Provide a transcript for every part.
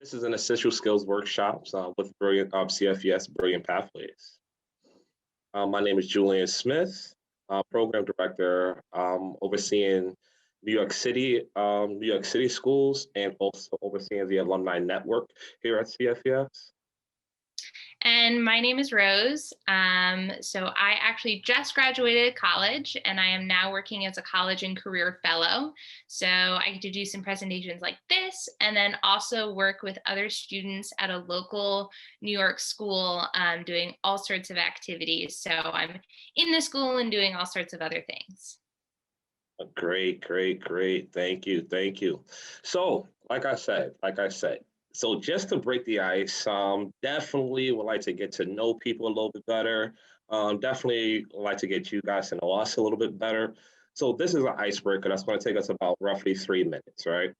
This is an essential skills workshops with Brilliant CFES Brilliant Pathways. My name is Julian Smith, program director overseeing New York City schools, and also overseeing the alumni network here at CFES. And my name is Rose. So I actually just graduated college and I am now working as a college and career fellow. So I get to do some presentations like this and then also work with other students at a local New York school doing all sorts of activities. So I'm in the school and doing all sorts of other things. Great, great, great. Thank you, thank you. So, like I said, so just to break the ice, definitely would like to get to know people a little bit better. Definitely would like to get you guys to know us a little bit better. So this is an icebreaker that's going to take us about roughly 3 minutes, right?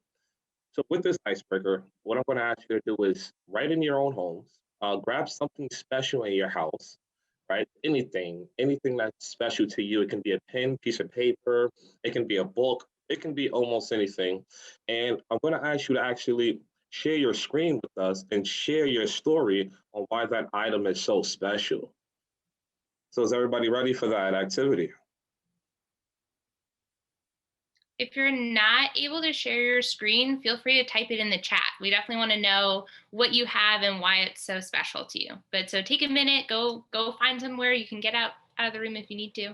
So with this icebreaker, what I'm going to ask you to do is write in your own homes, grab something special in your house, right? Anything that's special to you. It can be a pen, piece of paper, it can be a book, it can be almost anything. And I'm going to ask you to actually share your screen with us and share your story on why that item is so special. So is everybody ready for that activity? If you're not able to share your screen, feel free to type it in the chat. We definitely want to know what you have and why it's so special to you. But so take a minute, go find somewhere you can get out of the room if you need to.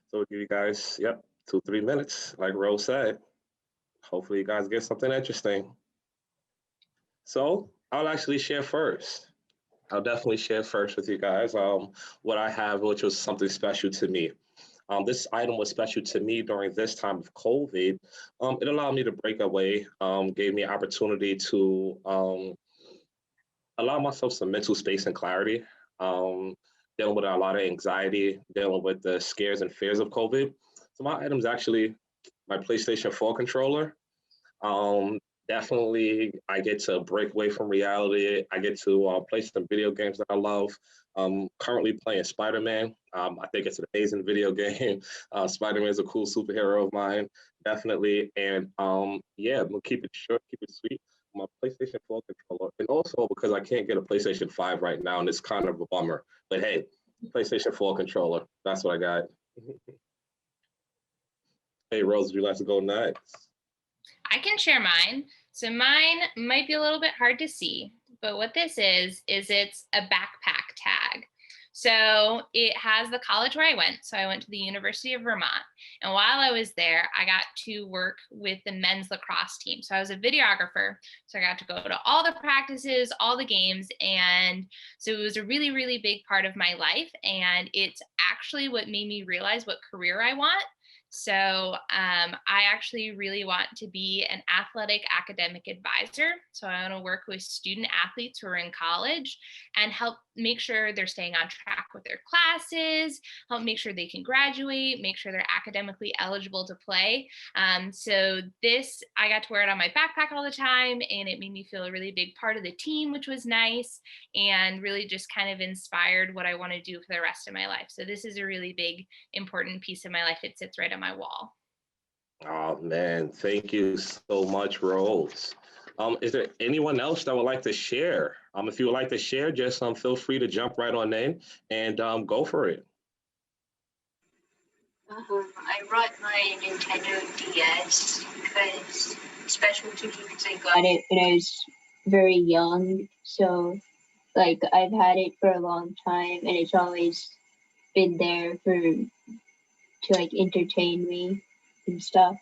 So we'll give you guys, yep, 2, 3 minutes, like Rose said. Hopefully you guys get something interesting. So I'll actually share first. I'll definitely share first with you guys what I have, which was something special to me. This item was special to me during this time of COVID. It allowed me to break away, gave me opportunity to allow myself some mental space and clarity, dealing with a lot of anxiety, dealing with the scares and fears of COVID. So my item is actually my PlayStation 4 controller. Um, Definitely, I get to break away from reality. I get to play some video games that I love. Currently playing Spider-Man. I think it's an amazing video game. Spider-Man is a cool superhero of mine, definitely. And yeah, I'm gonna keep it short, keep it sweet. My PlayStation 4 controller, and also because I can't get a PlayStation 5 right now, and it's kind of a bummer. But hey, PlayStation 4 controller. That's what I got. Hey, Rose, would you like to go next? I can share mine. So mine might be a little bit hard to see, but what this is it's a backpack tag. So it has the college where I went. So I went to the University of Vermont. And while I was there, I got to work with the men's lacrosse team. So I was a videographer. So I got to go to all the practices, all the games. And so it was a really, really big part of my life. And it's actually what made me realize what career I want. So I actually really want to be an athletic academic advisor. So I want to work with student athletes who are in college and help make sure they're staying on track with their classes, help make sure they can graduate, make sure they're academically eligible to play. So this, I got to wear it on my backpack all the time, and it made me feel a really big part of the team, which was nice, and really just kind of inspired what I want to do for the rest of my life. So this is a really big, important piece of my life. It sits right on my wall. Oh man, thank you so much, Rose. Is there anyone else that would like to share? If you would like to share, just feel free to jump right on in and go for it. I brought my Nintendo DS because it's special to me because I got it when I was very young. So like I've had it for a long time and it's always been there to like entertain me and stuff.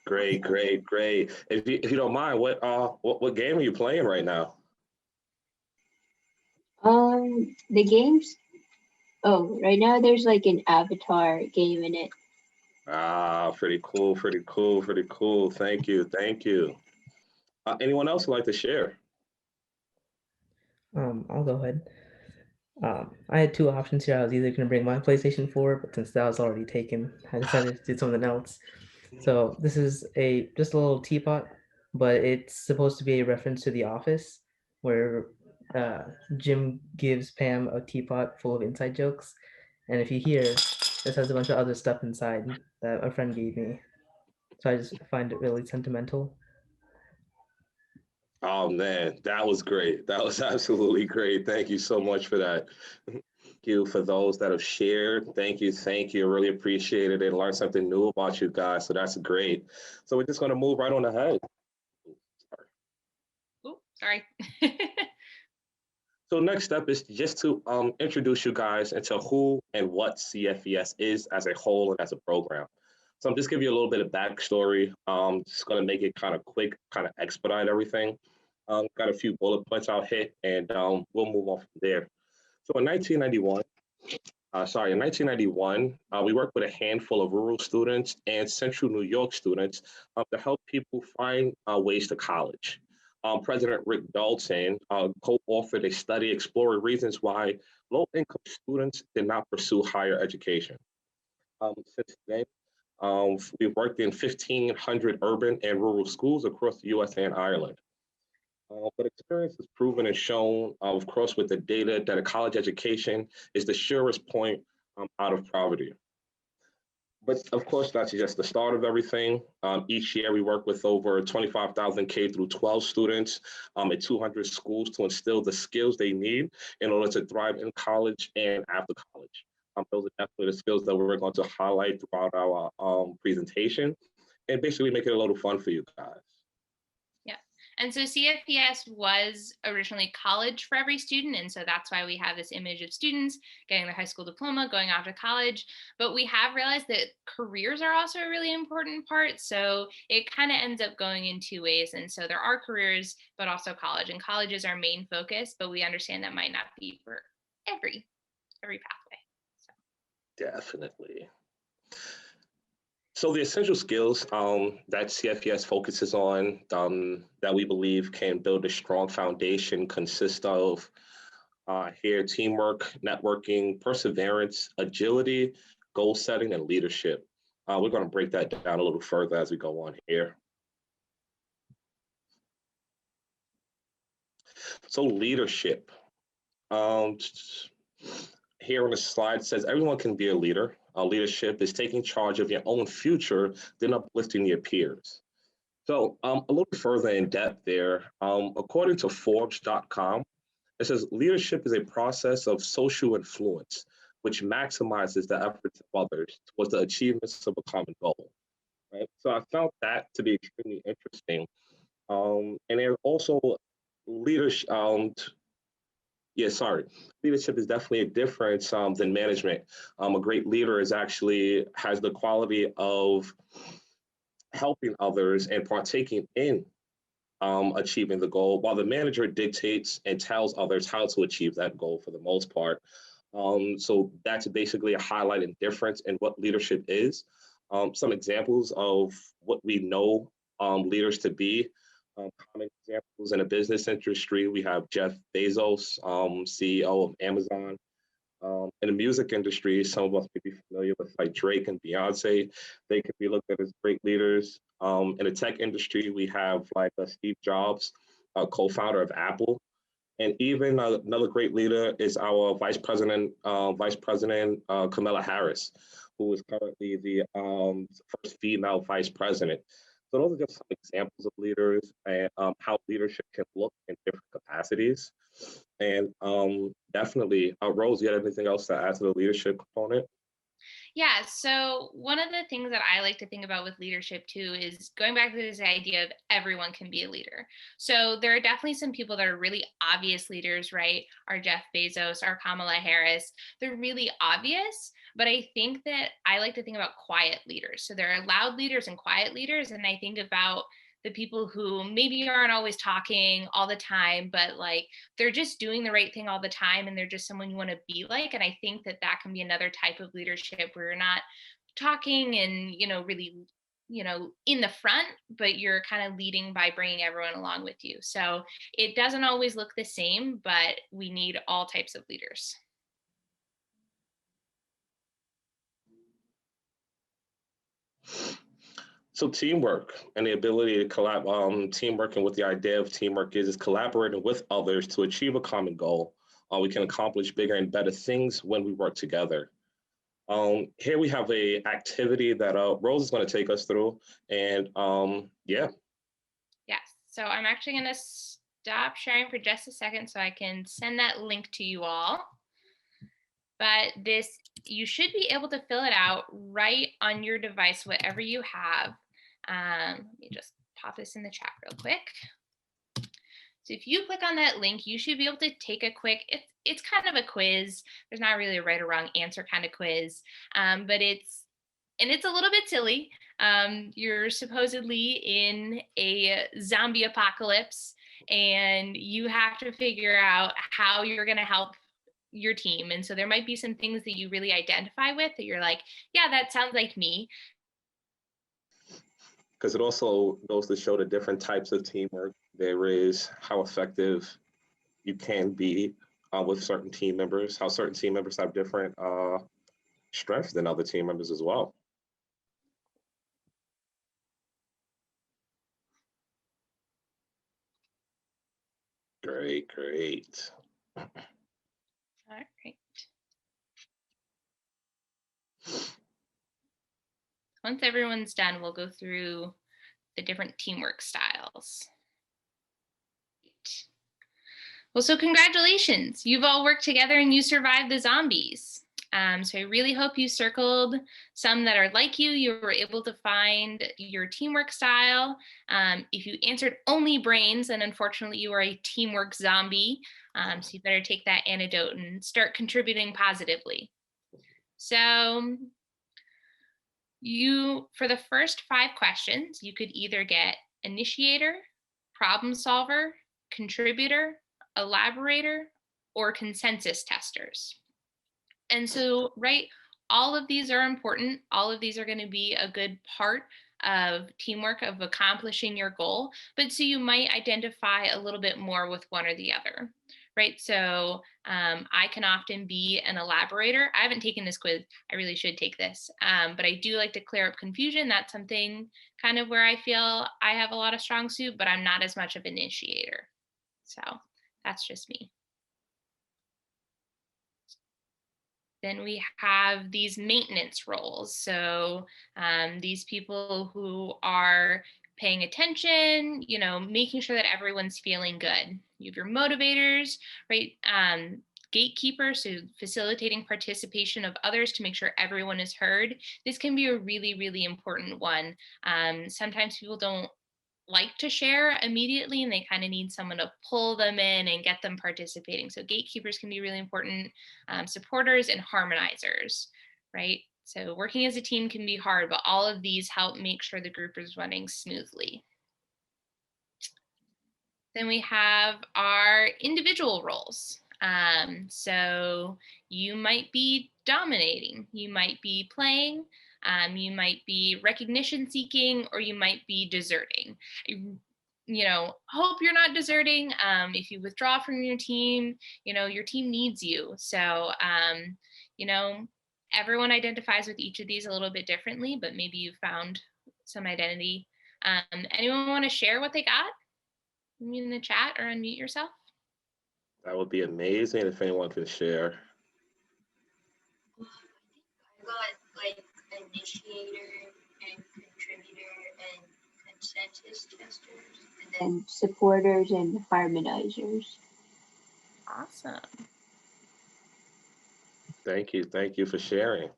Great, great, great. If you don't mind, what game are you playing right now? The games. Oh, right now there's like an Avatar game in it. Ah, pretty cool, pretty cool, pretty cool. Thank you, thank you. Anyone else would like to share? I'll go ahead. I had two options here. I was either going to bring my PlayStation 4, but since that was already taken, I decided to do something else. So this is just a little teapot, but it's supposed to be a reference to The Office, where Jim gives Pam a teapot full of inside jokes. And if you hear, this has a bunch of other stuff inside that a friend gave me. So I just find it really sentimental. Oh man, that was great. That was absolutely great. Thank you so much for that. Thank you for those that have shared. Thank you. Thank you. I really appreciate it and learned something new about you guys. So that's great. So we're just going to move right on ahead. Oh, sorry. So next step is just to introduce you guys into who and what CFES is as a whole and as a program. So I'm just giving you a little bit of backstory. Just going to make it kind of quick, kind of expedite everything. Got a few bullet points I'll hit, and we'll move on from there. So in 1991, in 1991, we worked with a handful of rural students and central New York students to help people find ways to college. President Rick Dalton co-authored a study exploring reasons why low-income students did not pursue higher education. Since then, we've worked in 1,500 urban and rural schools across the U.S. and Ireland. But experience has proven and shown, of course, with the data that a college education is the surest point out of poverty. But of course, that's just the start of everything. Each year, we work with over 25,000 K through 12 students at 200 schools to instill the skills they need in order to thrive in college and after college. Those are definitely the skills that we're going to highlight throughout our presentation and basically make it a little fun for you guys. Yeah. And so CFPS was originally college for every student. And so that's why we have this image of students getting their high school diploma, going off to college. But we have realized that careers are also a really important part. So it kind of ends up going in two ways. And so there are careers, but also college. And college is our main focus, but we understand that might not be for every pathway. So. Definitely. So the essential skills that CFES focuses on that we believe can build a strong foundation consist of here teamwork, networking, perseverance, agility, goal setting, and leadership. We're going to break that down a little further as we go on here. So leadership. Um, Here on the slide says everyone can be a leader. Leadership is taking charge of your own future, then uplifting your peers. So a little further in depth there, according to Forbes.com, it says leadership is a process of social influence, which maximizes the efforts of others towards the achievements of a common goal. Right. So I found that to be extremely interesting. And there's also leadership. Yeah, sorry. Leadership is definitely a difference than management. A great leader is actually has the quality of helping others and partaking in achieving the goal, while the manager dictates and tells others how to achieve that goal for the most part. So that's basically a highlight and difference in what leadership is. Some examples of what we know leaders to be. Common examples in the business industry, we have Jeff Bezos, CEO of Amazon. In the music industry, some of us may be familiar with like Drake and Beyonce. They could be looked at as great leaders. In the tech industry, we have like Steve Jobs, co-founder of Apple. And even another great leader is our Vice President Kamala Harris, who is currently the first female vice president. So those are just some examples of leaders and how leadership can look in different capacities. And definitely, Rose, you had anything else to add to the leadership component? Yeah, so one of the things that I like to think about with leadership too is going back to this idea of everyone can be a leader. So there are definitely some people that are really obvious leaders, right? Our Jeff Bezos, our Kamala Harris. They're really obvious, but I think that I like to think about quiet leaders. So there are loud leaders and quiet leaders, and I think about the people who maybe aren't always talking all the time, but like they're just doing the right thing all the time and they're just someone you want to be like. And I think that that can be another type of leadership where you're not talking and really in the front, but you're kind of leading by bringing everyone along with you. So it doesn't always look the same, but we need all types of leaders. So teamwork and the ability to collab, teamwork and what the idea of teamwork is collaborating with others to achieve a common goal. We can accomplish bigger and better things when we work together. Here we have a activity that Rose is going to take us through, and yeah. Yes. So I'm actually going to stop sharing for just a second so I can send that link to you all. But you should be able to fill it out right on your device, whatever you have. Let me just pop this in the chat real quick. So if you click on that link, you should be able to take a quick, it's kind of a quiz. There's not really a right or wrong answer kind of quiz, but it's a little bit silly. You're supposedly in a zombie apocalypse and you have to figure out how you're going to help your team. And so there might be some things that you really identify with that you're like, yeah, that sounds like me. Because it also goes to show the different types of teamwork there is, how effective you can be with certain team members, how certain team members have different strengths than other team members as well. Great, great. All right. Once everyone's done, we'll go through the different teamwork styles. Well, so congratulations. You've all worked together and you survived the zombies. So I really hope you circled some that are like you. You were able to find your teamwork style. If you answered only brains, then unfortunately you are a teamwork zombie. So you better take that antidote and start contributing positively. So for the first 5 questions, you could either get initiator, problem solver, contributor, elaborator, or consensus testers. And so, right, all of these are important. All of these are going to be a good part of teamwork, of accomplishing your goal. But so you might identify a little bit more with one or the other, right? So I can often be an elaborator. I haven't taken this quiz. I really should take this. But I do like to clear up confusion. That's something kind of where I feel I have a lot of strong suit, but I'm not as much of an initiator. So that's just me. Then we have these maintenance roles. So these people who are paying attention, making sure that everyone's feeling good. You have your motivators, right? Gatekeepers, so facilitating participation of others to make sure everyone is heard. This can be a really, really important one. Sometimes people don't like to share immediately and they kind of need someone to pull them in and get them participating. So gatekeepers can be really important, supporters and harmonizers, right? So working as a team can be hard, but all of these help make sure the group is running smoothly. Then we have our individual roles. So you might be dominating, you might be playing, you might be recognition seeking, or you might be deserting. Hope you're not deserting. If you withdraw from your team, your team needs you. So, everyone identifies with each of these a little bit differently, but maybe you found some identity. Anyone want to share what they got in the chat or unmute yourself? That would be amazing if anyone could share. I got like initiator and contributor and consensus testers, and then supporters and harmonizers. Awesome. Thank you for sharing.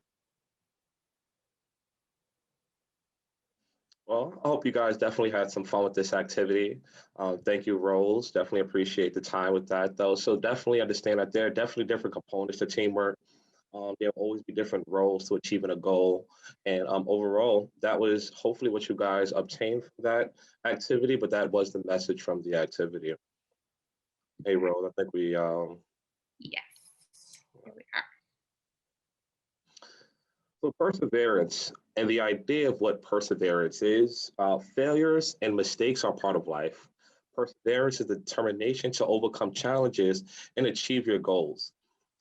Well, I hope you guys definitely had some fun with this activity. Thank you, Rose. Definitely appreciate the time with that, though. So definitely understand that there are definitely different components to teamwork. There'll always be different roles to achieving a goal. And overall, that was hopefully what you guys obtained from that activity, but that was the message from the activity. Hey, Rose, I think we... Yes, here we are. So perseverance and the idea of what perseverance is, failures and mistakes are part of life. Perseverance is the determination to overcome challenges and achieve your goals.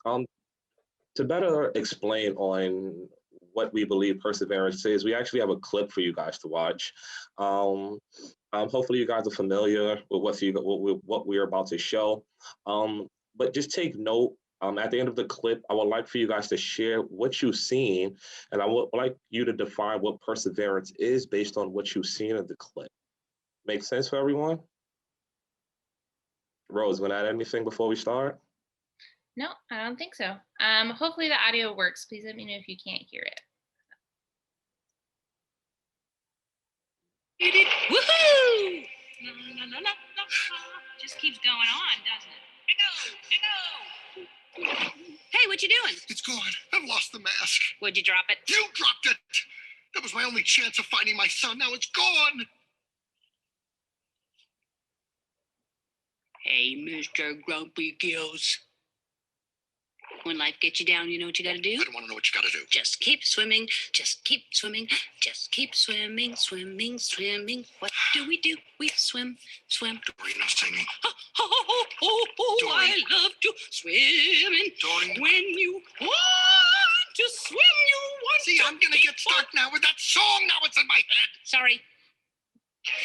To better explain on what we believe perseverance is, we actually have a clip for you guys to watch. Hopefully you guys are familiar with what we're about to show. But just take note, at the end of the clip, I would like for you guys to share what you've seen, and I would like you to define what perseverance is based on what you've seen in the clip. Make sense for everyone? Rose, want to add anything before we start? No, I don't think so. Hopefully the audio works. Please let me know if you can't hear it. Woohoo! Just keeps going on, doesn't it? Echo! Hey, what you doing? It's gone. I've lost the mask. Would you drop it? You dropped it. That was my only chance of finding my son. Now it's gone. Hey, Mr. Grumpy Gills. When life gets you down, you know what you gotta do? I don't want to know what you got to do. Just keep swimming, just keep swimming, just keep swimming, swimming, swimming. What do? We swim, swim. Dory, no singing. I love to swim. And Dory. when you want to swim, you want See, to I'm going to get stuck now with that song. Now it's in my head. Sorry.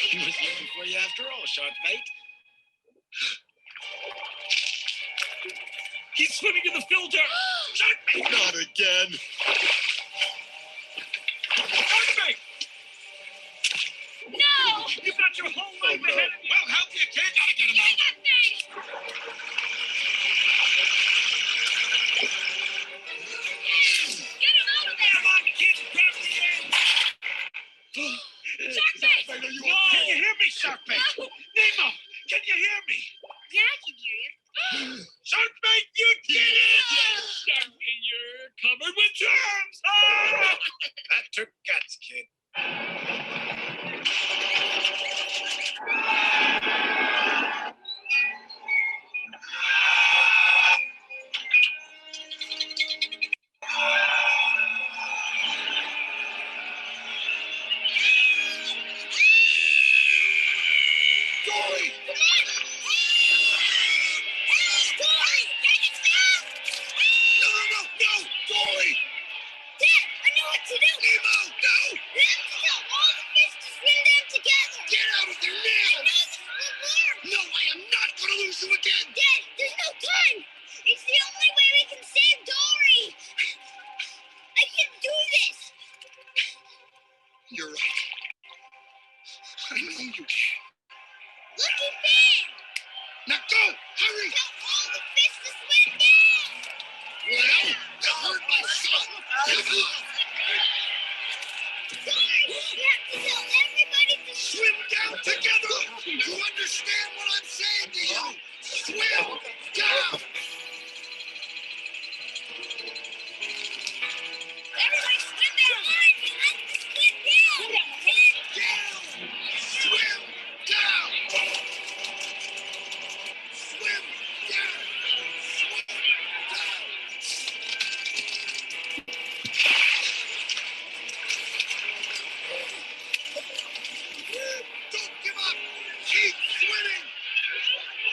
He was looking for you after all, Sharkbait. He's swimming in the filter! Sharkbait! Not again. Sharkbait! No! You've got your whole life Oh, no. ahead of you! Well, help you, kid. Gotta get him out. Get him out of there! Come on, kids, grab the end! Sharkbait! Are you No! okay? Can you hear me, Sharkbait? Nemo, can you hear me? Yeah, I can hear you. Sharkbait, you did it! Sharkbait, you're covered with germs! Ah! That took guts, kid. Dory! No, no, no, no! Dory! Dad, I know what to do. Nemo, no! We have to tell all the fish to swim down together. Get out of there I now! know this will work. No, I am not going to lose you again! Dad, there's no time. It's the only way we can save Dory. I can do this. You're right. I know you can. Lucky Finn. Now go! Hurry! Tell all the fish to swim down. Well, you heard my son! Dory, we have to tell everybody to Swim down together! You understand what I'm saying to you? Swim down! Everybody swim down line. We have to swim down. Down! Swim down! Swim down! Don't give up! Keep swimming!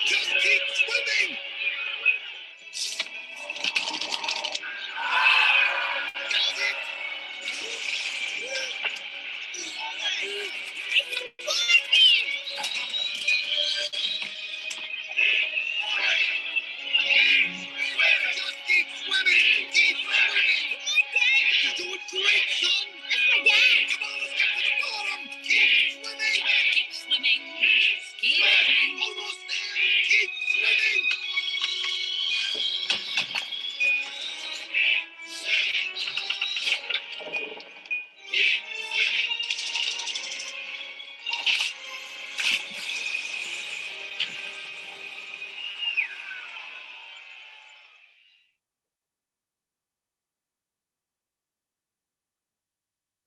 Just keep swimming! Does it? Just keep swimming! Keep swimming! You're doing great, son! That's my dad. Come on, let's get to the bottom! Keep swimming! Keep swimming, keep swimming. Almost there! Keep swimming!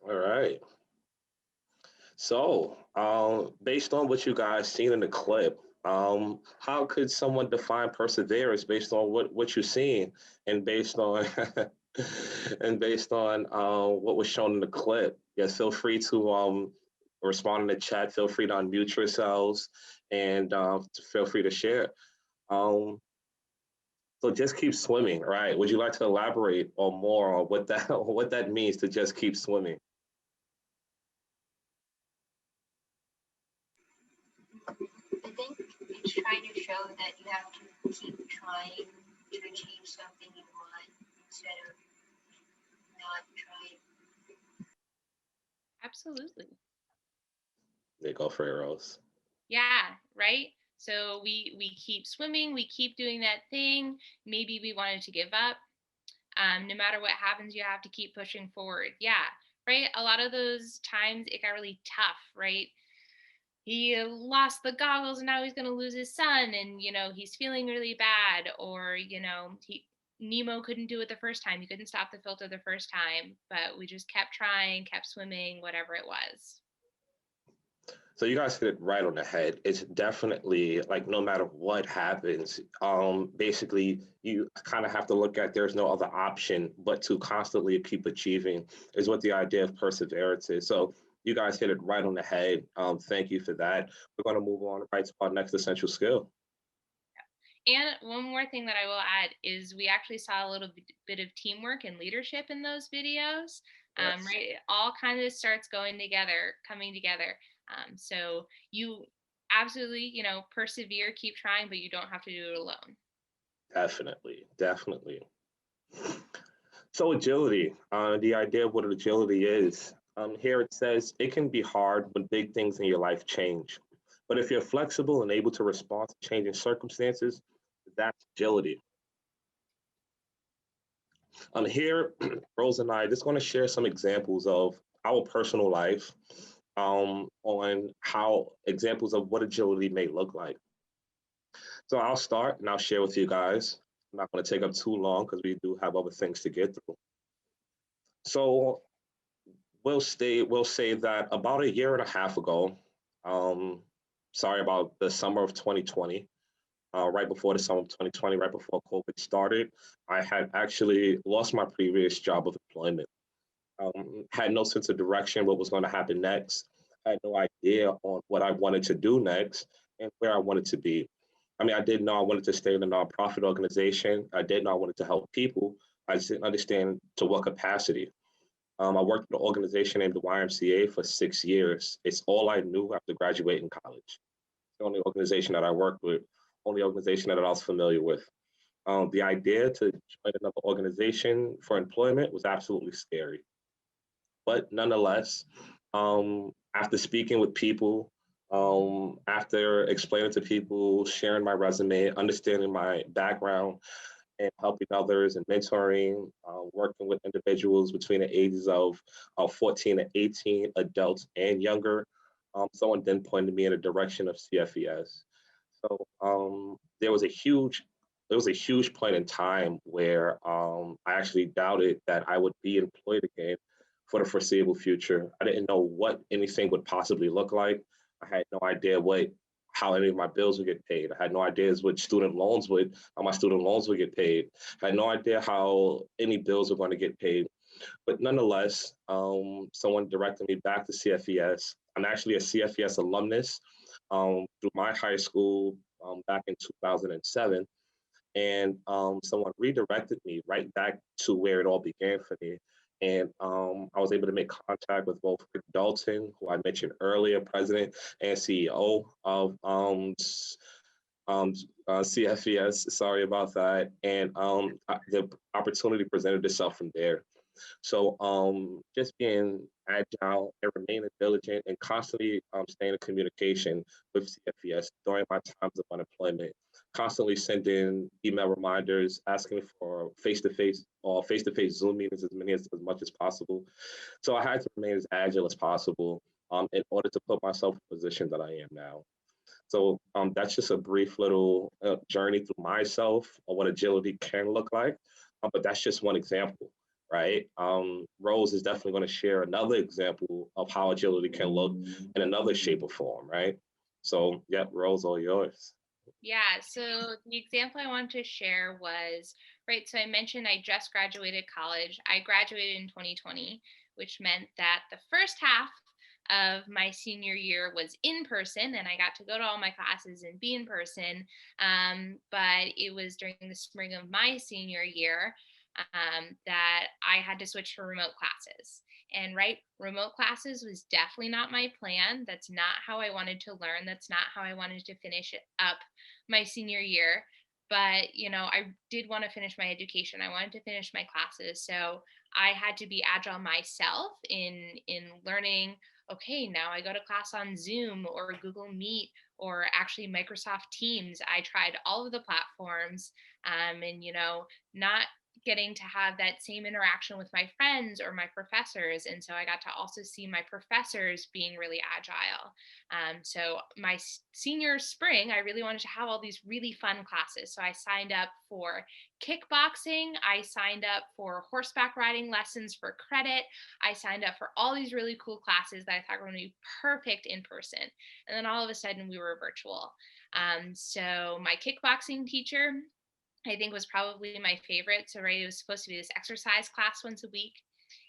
All right. So, based on what you guys seen in the clip, how could someone define perseverance based on what you've seen and based on and based on what was shown in the clip? Yes, feel free to respond in the chat. Feel free to unmute yourselves and feel free to share. Um, so just keep swimming, right? Would you like to elaborate on more on what that what that means to just keep swimming? I think it's trying to show that you have to keep trying to achieve something you want instead of not trying. Absolutely. They go for it, Rose. Yeah, right. So we keep swimming, we keep doing that thing. Maybe we wanted to give up. No matter what happens, you have to keep pushing forward. Yeah, right. A lot of those times it got really tough, right? He lost the goggles and now he's going to lose his son, and he's feeling really bad. Or Nemo couldn't do it the first time. He couldn't stop the filter the first time, but we just kept trying, kept swimming, whatever it was. So you guys hit it right on the head. It's definitely like no matter what happens, basically you kind of have to look at there's no other option but to constantly keep achieving is what the idea of perseverance is. So you guys hit it right on the head. Thank you for that. We're going to move on right to our next essential skill. And one more thing that I will add is we actually saw a little bit of teamwork and leadership in those videos. Yes. Right, it all kind of starts coming together. So you absolutely, persevere, keep trying, but you don't have to do it alone. Definitely, definitely. So agility, the idea of what agility is. Here it says it can be hard when big things in your life change. But if you're flexible and able to respond to changing circumstances, that's agility. Here, Rose and I just going to share some examples of our personal life on how examples of what agility may look like. So I'll start and I'll share with you guys. I'm not going to take up too long because we do have other things to get through. So we'll say that about a year and a half ago, um, sorry about the summer of 2020, right before the summer of 2020, right before COVID started, I had actually lost my previous job of employment. Had no sense of direction, what was going to happen next. Had no idea on what I wanted to do next and where I wanted to be. I mean, I did know I wanted to stay in a nonprofit organization. I did know I wanted to help people. I just didn't understand to what capacity. I worked with an organization named the YMCA for 6 years. It's all I knew after graduating college. The only organization that I worked with, only organization that I was familiar with. The idea to join another organization for employment was absolutely scary. But nonetheless, after speaking with people, after explaining to people, sharing my resume, understanding my background, and helping others and mentoring, working with individuals between the ages of 14 and 18, adults and younger, someone then pointed me in the direction of CFES. So there was a huge point in time where I actually doubted that I would be employed again for the foreseeable future. I didn't know what anything would possibly look like. I had no idea how any of my bills would get paid. I had no idea how my student loans would get paid. I had no idea how any bills were going to get paid. But nonetheless, someone directed me back to CFES. I'm actually a CFES alumnus through my high school back in 2007. And someone redirected me right back to where it all began for me. And I was able to make contact with both Rick Dalton, who I mentioned earlier, president and CEO of CFES. Sorry about that. And the opportunity presented itself from there. So just being agile and remaining diligent and constantly staying in communication with CFES during my times of unemployment, constantly sending email reminders, asking for face-to-face or face-to-face Zoom meetings as much as possible. So I had to remain as agile as possible in order to put myself in the position that I am now. So that's just a brief little journey through myself of what agility can look like. But that's just one example, right? Rose is definitely going to share another example of how agility can look in another shape or form, right? So, yeah, Rose, all yours. Yeah, so the example I wanted to share was, right, so I mentioned I just graduated college. I graduated in 2020, which meant that the first half of my senior year was in person, and I got to go to all my classes and be in person. But it was during the spring of my senior year that I had to switch to remote classes. And right, remote classes was definitely not my plan. That's not how I wanted to learn. That's not how I wanted to finish up my senior year. But I did want to finish my education. I wanted to finish my classes. So I had to be agile myself in learning, okay, now I go to class on Zoom or Google Meet or actually Microsoft Teams. I tried all of the platforms, and, not getting to have that same interaction with my friends or my professors. And so I got to also see my professors being really agile. So my senior spring, I really wanted to have all these really fun classes. So I signed up for kickboxing. I signed up for horseback riding lessons for credit. I signed up for all these really cool classes that I thought were going to be perfect in person. And then all of a sudden we were virtual. So my kickboxing teacher, I think, was probably my favorite. So, right, it was supposed to be this exercise class once a week.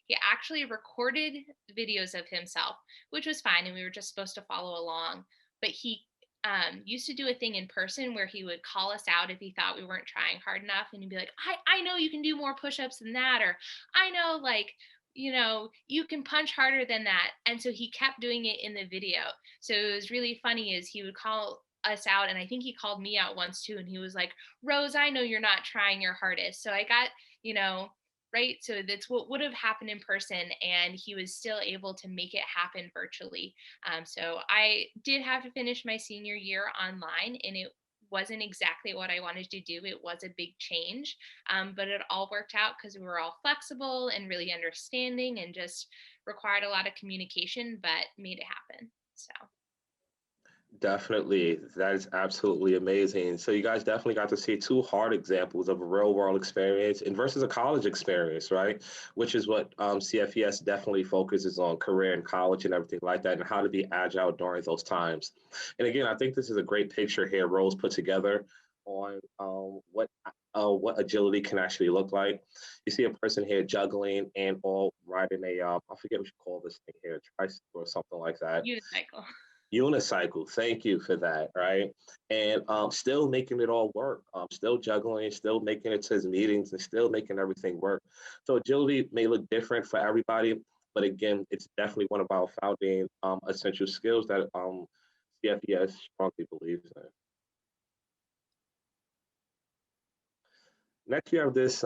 He actually recorded videos of himself, which was fine, and we were just supposed to follow along. But he used to do a thing in person where he would call us out if he thought we weren't trying hard enough, and he'd be like, I know you can do more push-ups than that, or I know, like, you can punch harder than that. And so he kept doing it in the video. So it was really funny is he would call us out, and I think he called me out once too, and he was like, Rose, I know you're not trying your hardest. So I got, right. So that's what would have happened in person. And he was still able to make it happen virtually. So I did have to finish my senior year online, and it wasn't exactly what I wanted to do. It was a big change, but it all worked out because we were all flexible and really understanding, and just required a lot of communication, but made it happen. So. Definitely. That is absolutely amazing. So you guys definitely got to see two hard examples of a real world experience and versus a college experience, right? Which is what CFES definitely focuses on, career and college and everything like that, and how to be agile during those times. And again, I think this is a great picture here Rose put together on what agility can actually look like. You see a person here juggling and all riding I forget what you call this thing here, tricycle or something like that. Unicycle. Unicycle. Thank you for that. Right. And still making it all work. Still juggling, still making it to his meetings and still making everything work. So agility may look different for everybody, but again, it's definitely one of our founding essential skills that CFES strongly believes in. Next, you have this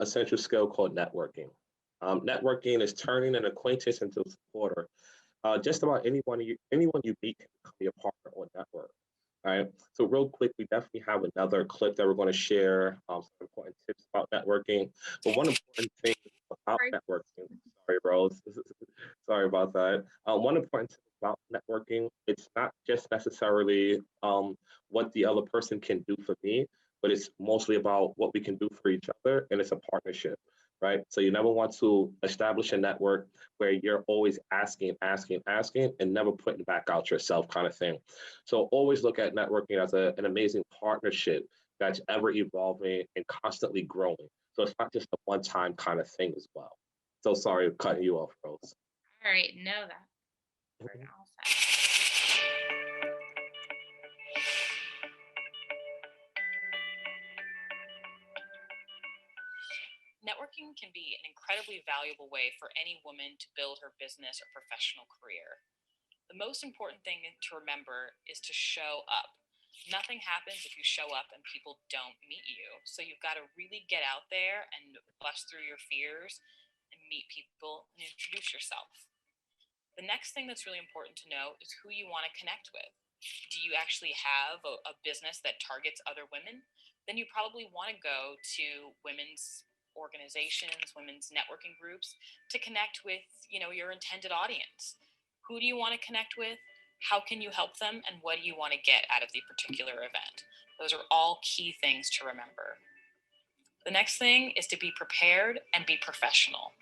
essential skill called networking. Networking is turning an acquaintance into a supporter. Just about anyone you meet can be a partner or network. All right. So real quick, we definitely have another clip that we're going to share some important tips about networking. But one important thing about networking, sorry, Rose, sorry about that. One important tip about networking, it's not just necessarily what the other person can do for me, but it's mostly about what we can do for each other, and it's a partnership, right? So you never want to establish a network where you're always asking, and never putting back out yourself kind of thing. So always look at networking as an amazing partnership that's ever evolving and constantly growing. So it's not just a one-time kind of thing as well. So sorry for cutting you off, Rose. All right, know that. We're all set. Networking can be an incredibly valuable way for any woman to build her business or professional career. The most important thing to remember is to show up. Nothing happens if you show up and people don't meet you. So you've got to really get out there and bust through your fears and meet people and introduce yourself. The next thing that's really important to know is who you want to connect with. Do you actually have a business that targets other women? Then you probably want to go to women's organizations, women's networking groups to connect with, your intended audience. Who do you want to connect with? How can you help them? And what do you want to get out of the particular event? Those are all key things to remember. The next thing is to be prepared and be professional.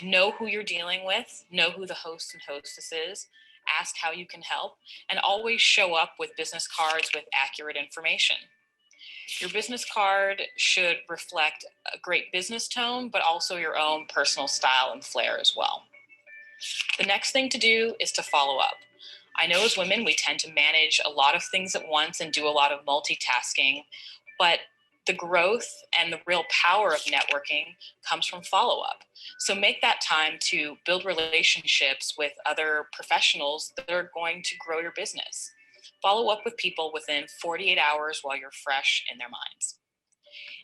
Know who you're dealing with, know who the host and hostess is, ask how you can help, and always show up with business cards with accurate information. Your business card should reflect a great business tone, but also your own personal style and flair as well. The next thing to do is to follow up. I know as women, we tend to manage a lot of things at once and do a lot of multitasking, but the growth and the real power of networking comes from follow-up. So make that time to build relationships with other professionals that are going to grow your business. Follow up with people within 48 hours while you're fresh in their minds.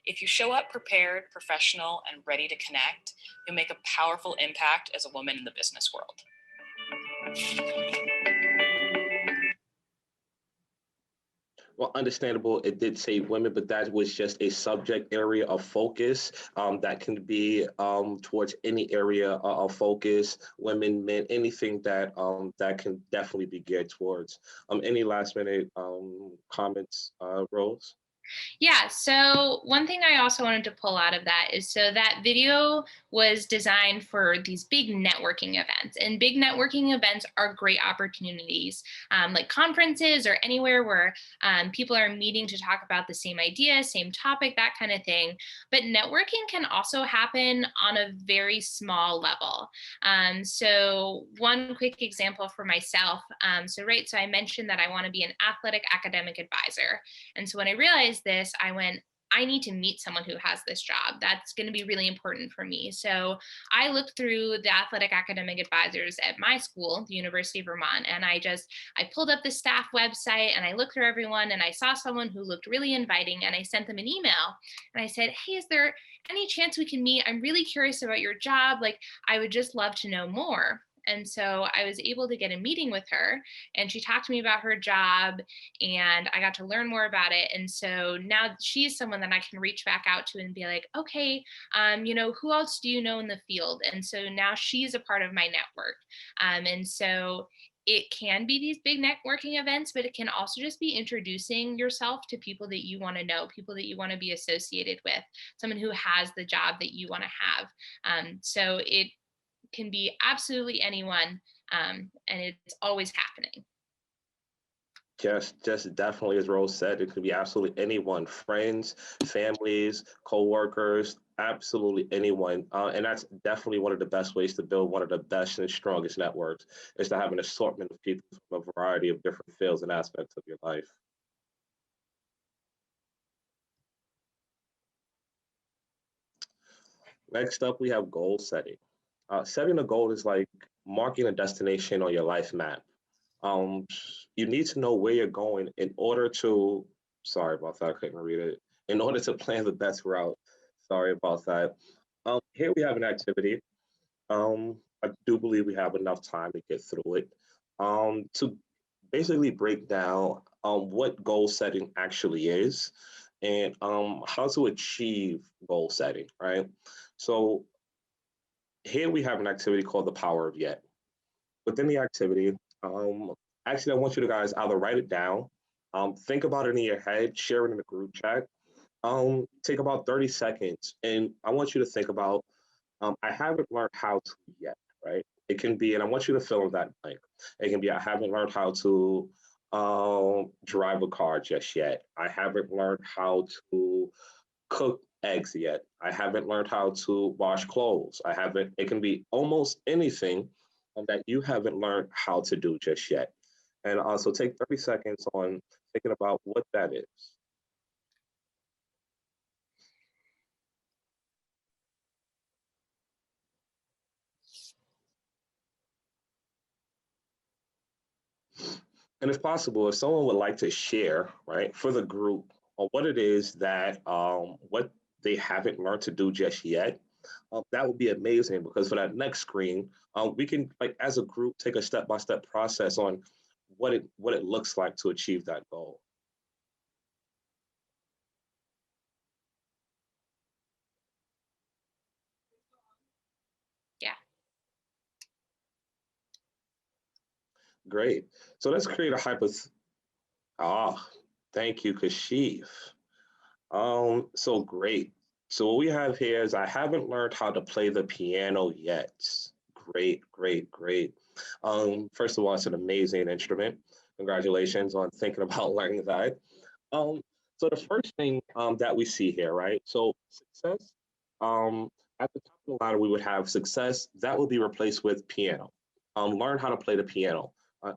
If you show up prepared, professional, and ready to connect, you'll make a powerful impact as a woman in the business world. Well, understandable, it did say women, but that was just a subject area of focus that can be towards any area of focus, women, men, anything that that can definitely be geared towards. Any last minute comments, Rose? Yeah, so one thing I also wanted to pull out of that is so that video was designed for these big networking events. And big networking events are great opportunities, like conferences or anywhere where people are meeting to talk about the same idea, same topic, that kind of thing. But networking can also happen on a very small level. So one quick example for myself. So I mentioned that I want to be an athletic academic advisor. And so when I realized this, I went, I need to meet someone who has this job. That's going to be really important for me. So I looked through the athletic academic advisors at my school, the University of Vermont, and I pulled up the staff website and I looked through everyone and I saw someone who looked really inviting and I sent them an email and I said, hey, is there any chance we can meet? I'm really curious about your job. Like, I would just love to know more. And so I was able to get a meeting with her and she talked to me about her job and I got to learn more about it. And so now she's someone that I can reach back out to and be like, okay, who else do you know in the field? And so now she's a part of my network. And so it can be these big networking events, but it can also just be introducing yourself to people that you want to know, people that you want to be associated with, someone who has the job that you want to have. So it can be absolutely anyone, and it's always happening. Just definitely, as Rose said, it could be absolutely anyone, friends, families, co-workers, absolutely anyone. And that's definitely one of the best ways to build one of the best and strongest networks is to have an assortment of people from a variety of different fields and aspects of your life. Next up, we have goal setting. Setting a goal is like marking a destination on your life map. Um, you need to know where you're going in order to, sorry about that, I couldn't read it, in order to plan the best route. Sorry about that. Here we have an activity. I do believe we have enough time to get through it. To basically break down what goal setting actually is and how to achieve goal setting, right? So here we have an activity called the power of yet. Within the activity, um, actually, I want you to guys either write it down, think about it in your head, share it in the group chat. Take about 30 seconds, and I want you to think about, I haven't learned how to yet, right? It can be, and I want you to fill in that blank. It can be, I haven't learned how to drive a car just yet. I haven't learned how to cook eggs yet. I haven't learned how to wash clothes. I haven't, it can be almost anything that you haven't learned how to do just yet. And also take 30 seconds on thinking about what that is. And if possible, if someone would like to share, right, for the group on what it is that what they haven't learned to do just yet, that would be amazing because for that next screen, we can like as a group take a step-by-step process on what it looks like to achieve that goal. Yeah. Great. So let's create a thank you, Kashif. So great. So what we have here is I haven't learned how to play the piano yet. Great, great, great. First of all, it's an amazing instrument. Congratulations on thinking about learning that. Um, so the first thing that we see here, right? So success, at the top of the ladder, we would have success. That will be replaced with piano. Learn how to play the piano.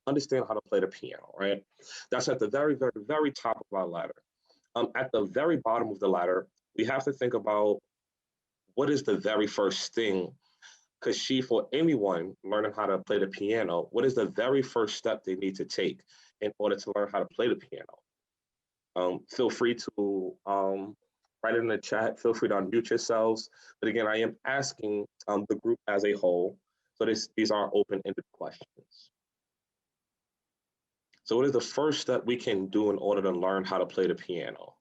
Understand how to play the piano, right? That's at the very, very, very top of our ladder. At the very bottom of the ladder, we have to think about what is the very first thing, because she, for anyone learning how to play the piano, what is the very first step they need to take in order to learn how to play the piano? Feel free to write it in the chat. Feel free to unmute yourselves. But again, I am asking the group as a whole. So these are open-ended questions. So what is the first step we can do in order to learn how to play the piano?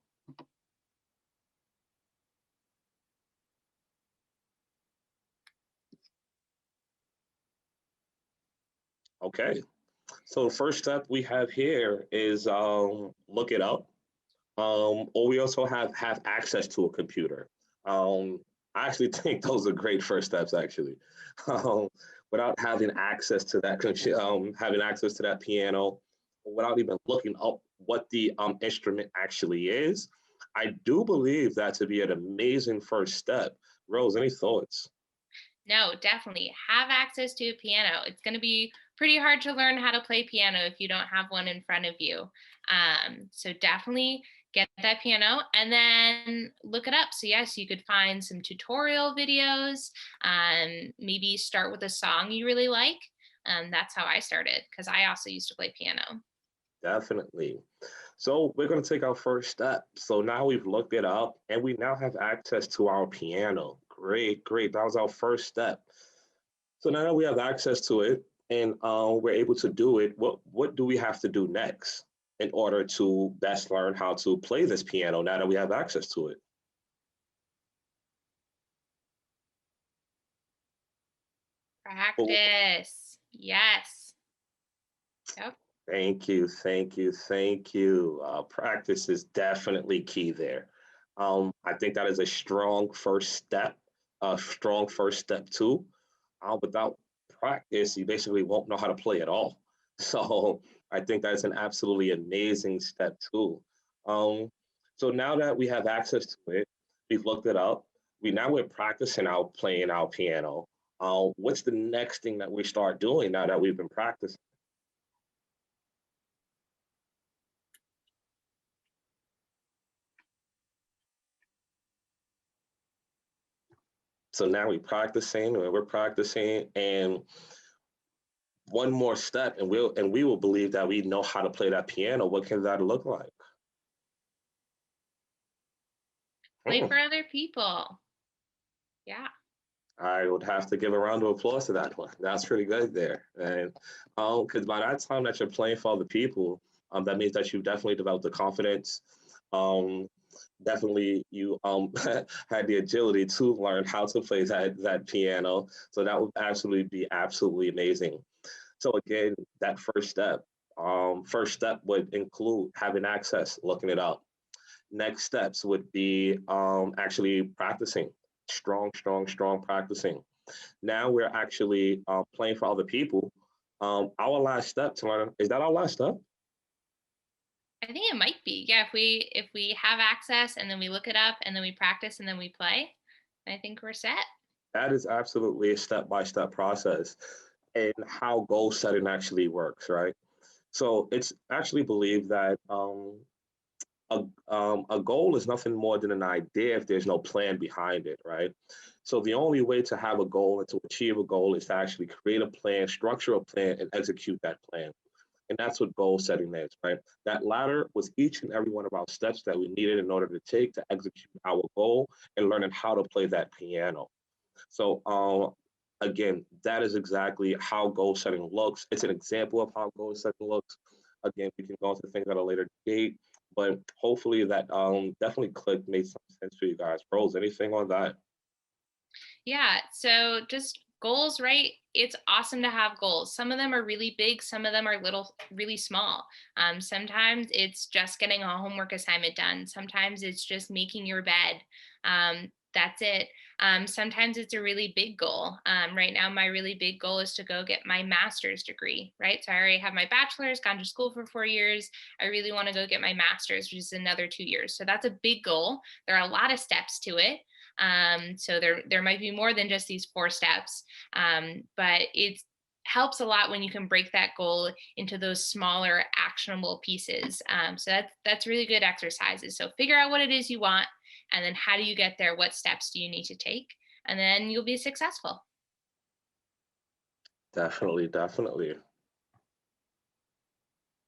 Okay, so the first step we have here is look it up. Or we also have access to a computer. I actually think those are great first steps, actually. Um, Without having access to that, having access to that piano, without even looking up what the instrument actually is, I do believe that to be an amazing first step. Rose, any thoughts? No, definitely have access to a piano. It's going to be pretty hard to learn how to play piano if you don't have one in front of you. So definitely get that piano and then look it up. So yes, you could find some tutorial videos. Maybe start with a song you really like. That's how I started because I also used to play piano. Definitely. So we're going to take our first step. So now we've looked it up and we now have access to our piano. Great, great. That was our first step. So now that we have access to it and we're able to do it, what do we have to do next in order to best learn how to play this piano now that we have access to it? Practice. Yes. Yep. Thank you, thank you, thank you. Practice is definitely key there. I think that is a strong first step, a strong first step too. Without practice, you basically won't know how to play at all. So I think that's an absolutely amazing step too. Um, so now that we have access to it, we've looked it up. We're practicing out playing our piano. What's the next thing that we start doing now that we've been practicing? So now we're practicing, and one more step, and we will believe that we know how to play that piano. What can that look like? Play for other people. Yeah. I would have to give a round of applause to that one. That's pretty good there. And because by that time that you're playing for other people, that means that you definitely developed the confidence. Um, Definitely you had the agility to learn how to play that piano. So that would absolutely be absolutely amazing. So again, that first step would include having access, looking it up. Next steps would be actually practicing, strong practicing. Now we're actually playing for other people. Our last step to learn, is that our last step? I think it might be. Yeah, if we have access and then we look it up and then we practice and then we play, I think we're set. That is absolutely a step-by-step process and how goal setting actually works, right? So it's actually believed that a goal is nothing more than an idea if there's no plan behind it, right? So the only way to have a goal and to achieve a goal is to actually create a plan, structure a plan, and execute that plan. And that's what goal setting is, right? That ladder was each and every one of our steps that we needed in order to take to execute our goal and learning how to play that piano. So again, that is exactly how goal setting looks. It's an example of how goal setting looks. Again, we can go into things at a later date, but hopefully that definitely clicked, made some sense for you guys. Rose, anything on that? Yeah. So just goals, right? It's awesome to have goals. Some of them are really big, some of them are really small. Sometimes it's just getting a homework assignment done. Sometimes it's just making your bed. That's it. Sometimes it's a really big goal. Right now, my really big goal is to go get my master's degree, right? So I already have my bachelor's, gone to school for 4 years. I really want to go get my master's, which is another 2 years. So that's a big goal. There are a lot of steps to it. So there might be more than just these 4 steps, but it helps a lot when you can break that goal into those smaller actionable pieces. So that's really good exercises. So figure out what it is you want, and then how do you get there? What steps do you need to take? And then you'll be successful. Definitely, definitely.